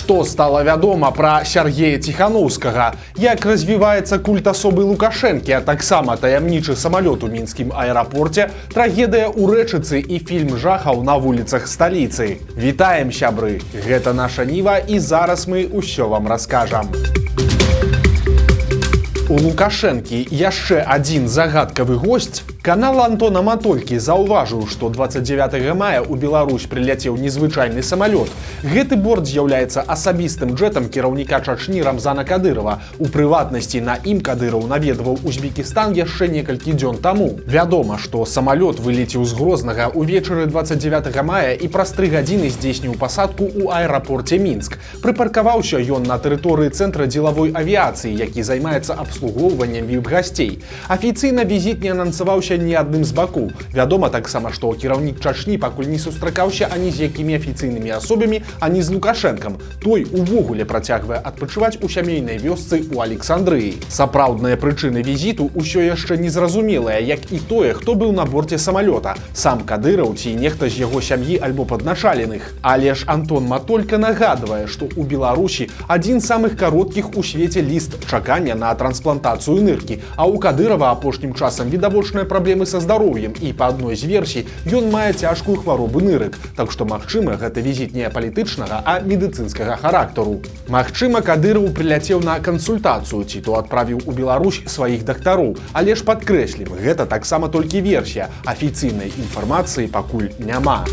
Што стала вядома пра Сяргея Ціханаўскага, як развіваецца культ асобы Лукашэнкі, а таксама таямнічы самалёт у мінскім аэрапорце, трагедыя ў Рэчыцы і фільм жахаў на вуліцах сталіцы. Вітаем, сябры! Гэта наша Ніва, і зараз мы ўсё вам раскажам. У Лукашэнкі яшчэ адзін загадкавы госць. Канал Антона Матолькі заўважыў, што 29 мая ў Беларусь прыляцеў незвычайны самалёт. Гэты борт з'яўляецца асабістым джэтам кіраўніка Чачні Рамзана Кадырова. У прыватнасці на ім Кадыров наведваў Узбекістан яшчэ некалькі дзён таму. Вядома, што самалёт вылеціў з Грознага ўвечары 29 мая і праз 3 гадзіны здзейсніў пасадку ў аэрапорце Мінск. Прыпаркаваўся ён на тэрыторыі цэнтра дзелавой авіяцыі, які займаецца абслугоўваннем віп-гасцей. Афіцыйна візіт не анансаваўся ні адным з бакоў. Вядома таксама, што кіраўнік Чачні пакуль не сустракаўся ані з якімі афіцыйнымі асобамі, ані з Лукашэнкам. Той увогуле працягвае адпачываць у сямейнай вёсцы ў Александрыі. Сапраўдныя прычыны візіту ўсё яшчэ не зразумелыя, як і тое, хто быў на борце самалёта. Сам Кадыров ці нехта з яго сям'і альбо падначаленых. Але ж Антон Матолька нагадвае, што ў Беларусі адзін з самых кароткіх у свеце ліст чакання на трансплантацыю ныркі, а ў Кадырова апошнім часам відавочная праблемы са здароўем, і па адной з версій ён мае цяжкую хваробу нырык. Так што, магчыма, гэта візіт не палітычнага, а медыцынскага характару. Магчыма, Кадыров прыляцеў на кансультацыю, ці то адправіў у Беларусь сваіх дактароў. Але ж падкрэслім, гэта таксама толькі версія. Афіцыйнай інфармацыі пакуль няма.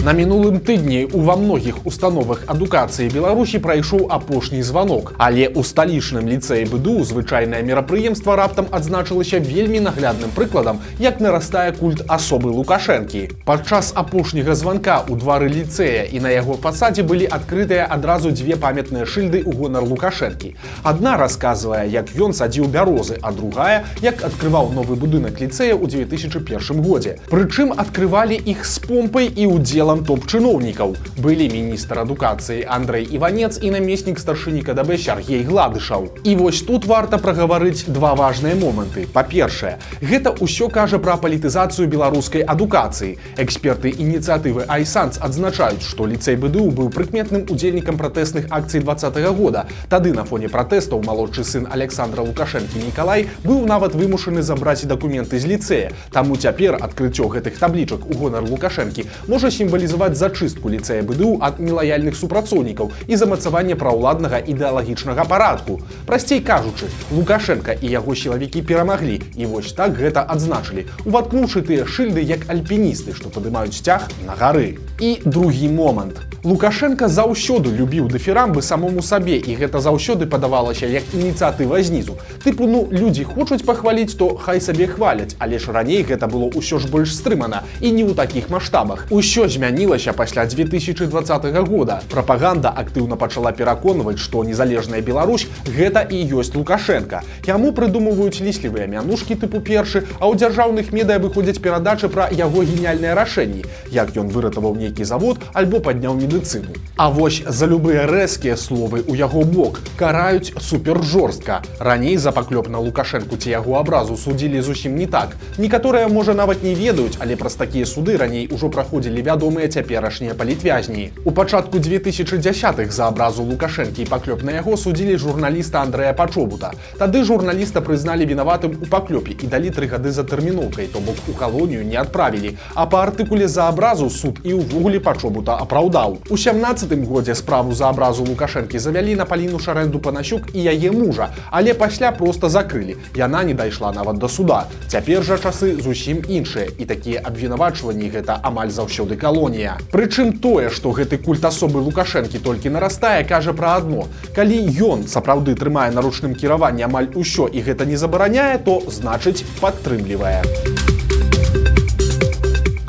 На мінулым тыдні ува многіх установах адукацыі Беларусі прайшоў апошні званок. Але ў сталічным ліцэі БДУ звычайнае мерапрыемства раптам адзначылася вельмі наглядным прыкладам, як нарастае культ асобы Лукашэнкі. Падчас апошняга званка ў двары ліцэя і на яго фасадзе былі адкрытыя адразу дзве памятныя шыльды ў гонар Лукашэнкі. Адна расказвае, як ён садзіў бярозы, а другая, як адкрываў новы будынак ліцэя ў 2001 годзе. Прычым адкрывалі іх з помпай і удзелам топ-чыноўнікаў. Былі міністр адукацыі Андрэй Іванец і намеснік старшыні КДБ Сяргей Гладышаў. І вось тут варта прагаварыць два важныя моманты. Па-першае, гэта ўсё кажа пра палітызацыю беларускай адукацыі. Эксперты ініцыятывы Айсанс адзначаюць, што ліцэй БДУ быў прыкметным удзельнікам пратэсных акцый 2020 года. Тады на фоне пратэстаў малодшы сын Александра Лукашэнкі Нікалай быў нават вымушаны забраць дакументы з ліцэя. Таму цяпер адкрыццё гэтых таблічак у гонар Лукашэнкі можа сімвалізаваць зачыстку ліцэя БДУ ад нелаяльных супрацоўнікаў і замацаванне праўладнага ідэалагічнага парадку. Прасцей кажучы, Лукашэнка і яго сілавікі перамаглі, і вось так гэта адзначылі, уваткнуўшы тыя шыльды як альпіністы, што падымаюць сцяг на гары. І другі момант. Лукашэнка заўсёды любіў дыфірамбы самому сабе, і гэта заўсёды падавалася як ініцыятыва знізу. Тыпу, людзі хочуць пахваліць, то хай сабе хваляць, але ж раней гэта было ўсё ж больш стрымана і не ў такіх маштабах. Усё змянілася пасля 2020 года. Прапаганда актыўна пачала пераконваць, што незалежная Беларусь гэта і ёсць Лукашэнка. Яму прыдумваюць ліслівыя мянушкі тыпу першы, а ў дзяржаўных медыя выходзяць перадачы пра яго геніяльныя рашэнні, як ён выратаваў нейкі завод альбо падняў медыцыну. А вось за любыя рэзкія словы ў яго бок караюць супержорстка. Раней за паклёп на Лукашэнку ці яго абразу судзілі зусім не так. Некаторыя, можа, нават не ведаюць, але праз такія суды раней ужо праходзілі вядомыя цяперашнія палітвязні. У пачатку 2010-х за абразу Лукашэнкі і паклёп на яго судзілі журналіста Андрэя Пачобута. Тады журналіста прызналі вінаватым у паклёпе і далі 3 гады за тэрміноўкай, то бок у калонію не адправілі. А па артыкуле за абразу суд і ўвогуле Пачобута апраўдаў. У 17-м годзе справу за абразу Лукашэнкі завялі на Паліну Шарэнду Панасюк і яе мужа, але пасля проста закрылі. Яна не дайшла нават да суда. Цяпер жа часы зусім іншыя, і такія абвінавачванні гэта амаль заўсёды калонія. Прычым тое, што гэты культ асобы Лукашэнкі толькі нарастае, кажа пра адно. Калі ён сапраўды трымае на ручным кіраванні амаль усё і гэта не забараняе, то значыць падтрымлівае.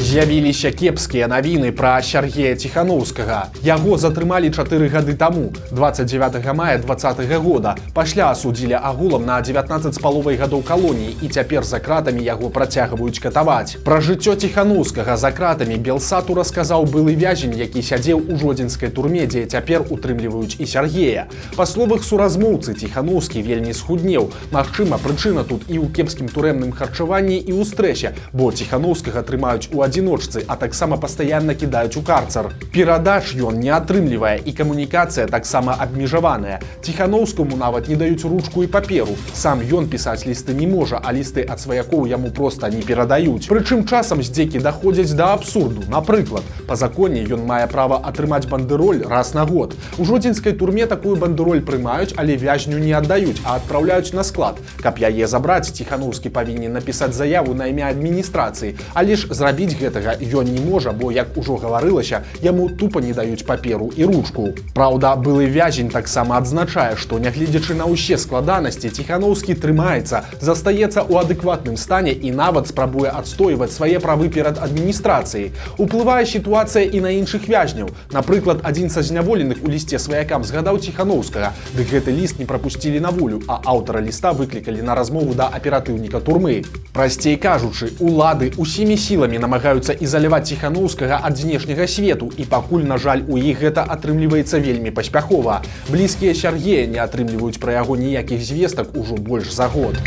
З'явіліся кепскія навіны пра Сяргея Ціханаўскага. Яго затрымалі 4 гады таму, 29 мая 2020 года. Пасля асудзілі агулам на 19,5 гадоў калоніі, і цяпер за кратамі яго працягваюць катаваць. Пра жыццё Ціханаўскага за кратамі Белсату расказаў былы вязень, які сядзеў у жодзінскай турме, дзе цяпер утрымліваюць і Сяргея. Па словах суразмоўцы, Ціханаўскі вельмі схуднеў. Магчыма, прычына тут і ў кепскім турэмным харчаванні, і ў стрэсе, бо Ціханаўскага трымаюць у адзін адзіночцы, а таксама пастаянна кідаюць у карцар. Перадач ён не атрымлівае, і камунікацыя таксама абмежаваная. Ціханаўскаму нават не даюць ручку і паперу. Сам ён пісаць лісты не можа, а лісты ад сваякоў яму проста не перадаюць. Прычым часам здзекі даходзяць да абсурду. Напрыклад, па законе ён мае права атрымаць бандэроль раз на год. У жодзінскай турме такую бандэроль прымаюць, але вязню не аддаюць, а адпраўляюць на склад. Каб яе забраць, Ціханаўскі павінен напісаць заяву на імя адміністрацыі, але ж зрабіць гэтага ён не можа, бо, як ужо гаварылася, яму тупа не даюць паперу і ручку. Праўда, былы вязень таксама адзначае, што, нягледзячы на ўсе складанасці, Ціханаўскі трымаецца, застаецца ў адэкватным стане і нават спрабуе адстойваць свае правы перад адміністрацыяй. Уплывае сітуацыя і на іншых вязняў. Напрыклад, адзін са зняволеных у лісце сваякам згадаў Ціханаўскага, дык гэты ліст не прапусцілі на волю, а аўтара ліста выклікалі на размову да аператыўніка турмы. Прасцей кажучы, улады усімі сіламі намагаюцца ізаляваць Ціханаўскага ад знешняга свету, і пакуль, на жаль, у іх гэта атрымліваецца вельмі паспяхова. Блізкія Сяргея не атрымліваюць пра яго ніякіх звестак ужо больш за год.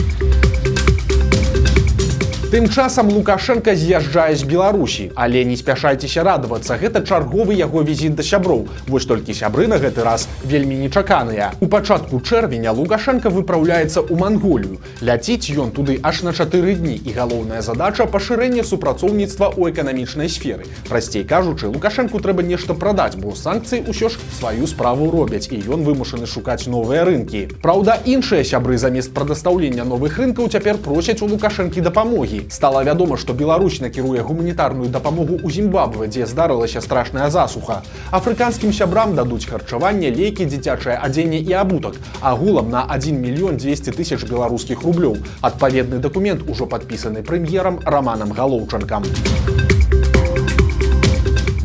Тым часам Лукашенко з'язджае з Беларусі, але не спяшайцеся радавацца, гэта чарговы яго візіт да сяброў. Вось толькі сябры на гэты раз вельмі нечаканыя. У пачатку чэрвеня Лукашенко выпраўляецца ў Манголію. Ляціць ён туды аж на 4 дні, і галоўная задача пашырэнне супрацоўніцтва ў эканамічнай сферы. Прасцей кажучы, Лукашенку трэба нешта прадаць, бо санкцыі ўсё ж сваю справу робяць, і ён вымушаны шукаць новыя рынкі. Праўда, іншыя сябры замест прадастаўлення новых рынкаў цяпер просяць у Лукашэнкі дапамогі. Стала вядома, што Беларусь накіруе гуманітарную дапамогу ў Зімбабве, дзе здарылася страшная засуха. Афрыканскім сябрам дадуць харчаванне, лекі, дзіцячае адзенне і абутак, агулам на 1 мільён 200 тысяч беларускіх рублёў. Адпаведны дакумент ужо падпісаны прэм'ерам Романам Галоўчанкам.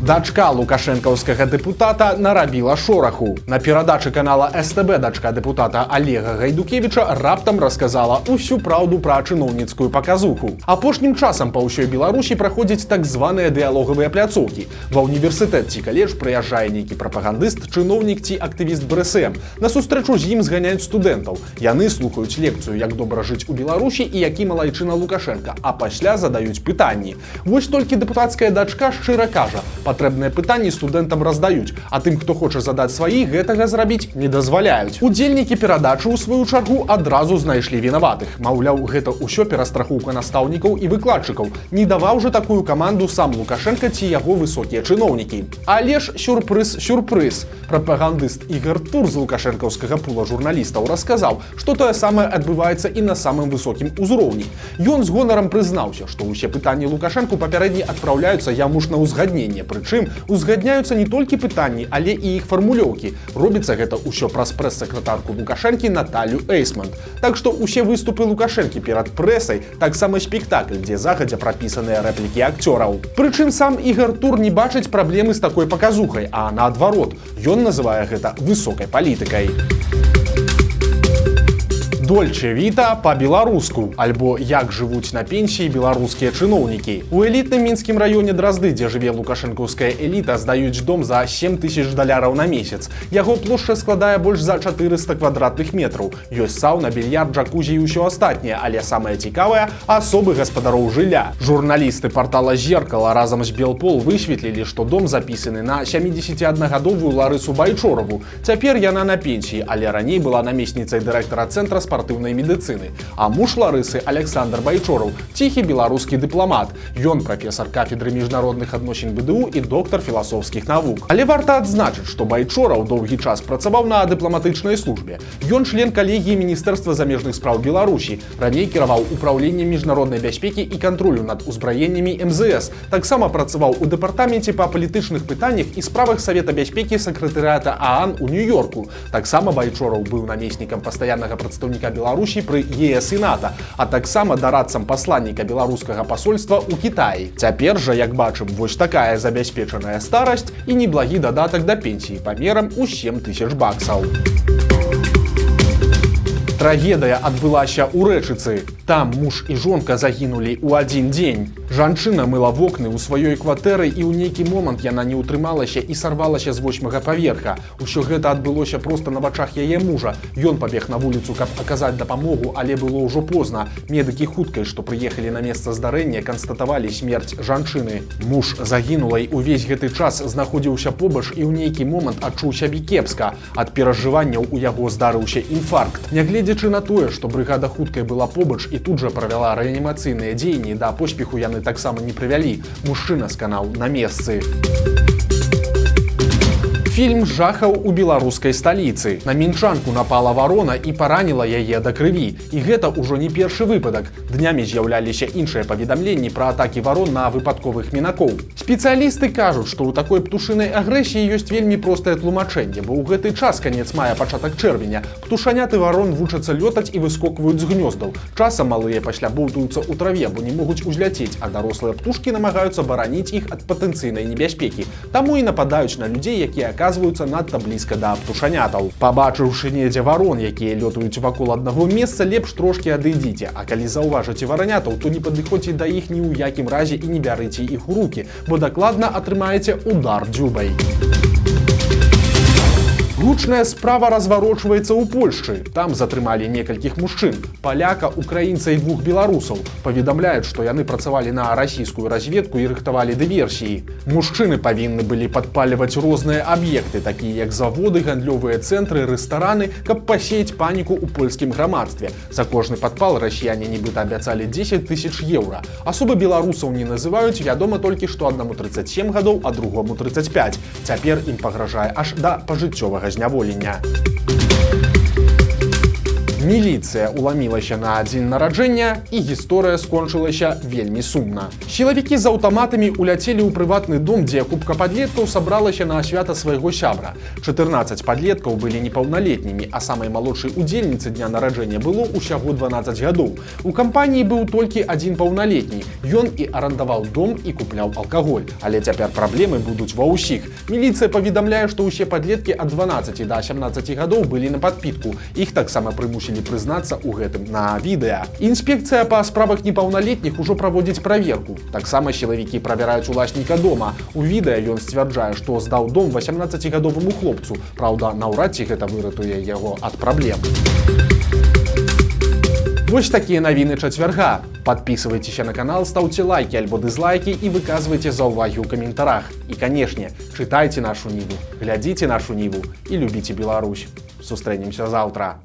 Дачка лукашэнкаўскага дэпутата нарабіла шораху. На перадачы канала СТБ дачка дэпутата Олега Гайдукевіча раптам расказала усю праўду пра чыноўніцкую паказуху. Апошнім часам па ўсёй Беларусі праходзяць так званыя дыялогавыя пляцоўкі. Ва ўніверсітэт ці каледж прыязджае нейкі прапагандыст, чыноўнік ці актывіст БРСМ. На сустрэчу з ім зганяюць студэнтаў. Яны слухаюць лекцыю, як добра жыць у Беларусі і які малайчына Лукашенка, а пасля задаюць пытанні. Вось толькі дэпутацкая дачка шчыра кажа, патрэбныя пытанні студэнтам раздаюць, а тым, хто хоча задаць сваі, гэтага зрабіць не дазваляюць. Удзельнікі перадачы ў сваю чаргу адразу знайшлі вінаватых. Маўляў, гэта ўсё перастрахоўка настаўнікаў і выкладчыкаў. Не даваў жа такую каманду сам Лукашенка ці яго высокія чыноўнікі. Але ж сюрпрыз. Прапагандыст Ігор Тур з лукашэнкаўскага пула журналістаў расказаў, што тое самае адбываецца і на самым высокім узроўні. Ён з гонарам прызнаўся, што ўсе пытанні Лукашэнку папярэдне адпраўляюцца яму ж на ўзгадненне. Прычым узгадняюцца не толькі пытанні, але і іх фармулёўкі. Робіцца гэта ўсё праз прэс-сакратарку Лукашэнкі Наталью Эйсмонт. Так што ўсе выступы Лукашэнкі перад прэсай таксама спектакль, дзе загадзя прапісаныя рэплікі акцёраў. Прычым сам Ігор Тур не бачыць праблемы з такой паказухай, а наадварот, ён называе гэта высокай палітыкай. Дольче Віта па-беларуску, альбо як жывуць на пенсіі беларускія чыноўнікі. У элітным мінскім раёне Дразды, дзе жыве лукашэнкаўская эліта, здаюць дом за 7 тысяч даляраў на месяц. Яго плошча складае больш за 400 квадратных метраў. Ёсць сауна, більярд, джакузі і ўсё астатняе, але самае цікавае – асобы гаспадароў жылля. Журналісты партала «Зеркала» разам з Белпол высветлілі, што дом запісаны на 71-гадовую Ларысу Байчораву. Цяпер яна на пенсіі, але раней была намесніцай дырэктара цэнтра спартыўнай медыцыны. А муж Ларысы, Александр Байчораў, ціхі беларускі дыпламат. Ён прафесар кафедры міжнародных адносін БДУ і доктар філасофскіх навук. Але варта адзначыць, што Байчораў доўгі час працаваў на дыпламатычнай службе. Ён член калегіі Міністэрства замежных спраў Беларусі, раней кіраваў управленнем міжнароднай бяспекі і кантролю над узбраеннямі МЗС. Таксама працаваў у дэпартаменце па палітычных пытаннях і справах Савета бяспекі сакратарыята ААН у Нью-Йорку. Таксама Байчораў быў намеснікам пастаяннага прадстаўніка Беларусі пры ЕС і НАТО, а таксама дарадцам пасланніка беларускага пасольства ў Кітаі. Цяпер жа, як бачым, вось такая забяспечаная старасць і неблагі дадатак да пенсіі памерам у 7 тысяч баксаў. Трагедыя адбылася ў Рэчыцы. Там муж і жонка загінулі ў адзін дзень. Жанчына мыла вокны ў сваёй кватэры, і ў нейкі момант яна не ўтрымалася і сарвалася з 8-га паверха. Усё гэта адбылося проста на вачах яе мужа. Ён пабег на вуліцу, каб аказаць дапамогу, але было ўжо позна. Медыкі хуткай, што прыехалі на месца здарэння, канстатавалі смерць жанчыны. Муж загінулай увесь гэты час знаходзіўся побач і ў нейкі момант адчуў сябе кепска. Ад перажыванняў у яго здарыўся інфаркт. Нягледзячы на тое, што брыгада хуткай была побач і тут жа правяла рэанімацыйныя дзеянні, да поспеху яны таксама не прывялі. Мужчына сканаў на месцы. Фільм жахаў у беларускай сталіцы. На мінчанку напала варона і параніла яе да крыві. І гэта ўжо не першы выпадак. Днямі з'яўляліся іншыя паведамленні пра атакі варон на выпадковых мінакоў. Спецыялісты кажуць, што ў такой птушынай агрэсіі ёсць вельмі простае тлумачэнне, бо ў гэты час, канец мая, пачатак чэрвеня, птушаняты варон вучацца лётаць і выскокваюць з гнёздаў. Часам малыя пасля боўтаюцца ў траве, бо не могуць узляцець, а дарослыя птушкі намагаюцца бараніць іх ад патэнцыйнай небяспекі. Таму і нападаюць на людзей, якія аказваюцца надта блізка да птушанятаў. Пабачыўшы недзе варон, якія лётаюць вакол аднаго месца, лепш трошкі адыдзіце, а калі заўважыце варанятаў, то не падыходзьце да іх ні ў якім разе і не бярыце іх у рукі, бо дакладна атрымаеце удар дзюбай. Гучная справа разварочваецца ў Польшчы. Там затрымалі некалькіх мужчын, паляка, украінца і 2 беларусаў. Паведамляюць, што яны працавалі на расійскую разведку і рыхтавалі дыверсіі. Мужчыны павінны былі падпальваць розныя аб'екты, такія як заводы, гандлёвыя цэнтры, рэстараны, каб пасеяць паніку ў польскім грамадстве. За кожны падпал расіяне нібыта абяцалі 10 000 еўра. Асобы беларусаў не называюць, вядома толькі, што аднаму 37 гадоў, а другому 35. Цяпер ім пагражае аж да пажыццёвага зняволення. Міліцыя уламілася на дзень нараджэння, і гісторыя скончылася вельмі сумна. Сілавікі з аўтаматамі уляцелі ў прыватны дом, дзе купка падлеткаў сабралася на свята свайго сябра. 14 падлеткаў былі непаўналетнімі, а самай малодшай удзельніцы дня нараджэння было ўсяго 12 гадоў. У кампаніі быў толькі адзін паўналетні. Ён і арандаваў дом і купляў алкаголь. Але цяпер праблемы будуць ва ўсіх. Міліцыя паведамляе, што ўсе падлеткі ад 12 да 17 гадоў былі на падпітку. Іх таксама прымусілі прызнацца ў гэтым на відэа. Інспекцыя па справах непаўналетніх ужо праводзіць праверку. Таксама сілавікі правяраюць уласніка дома. У відэа ён сцвярджае, што здаў дом 18-гадоваму хлопцу. Праўда, наўрад ці гэта выратуе яго ад праблем. Вось такія навіны чацвярга. Падпісывайцеся на канал, стаўце лайкі альбо дызлайкі і выказвайце заўвагі ў каментарах. І, канешне, чытайце нашу Ніву, глядзіце нашу Ніву і любіце Беларусь. Сустрэнемся заўтра.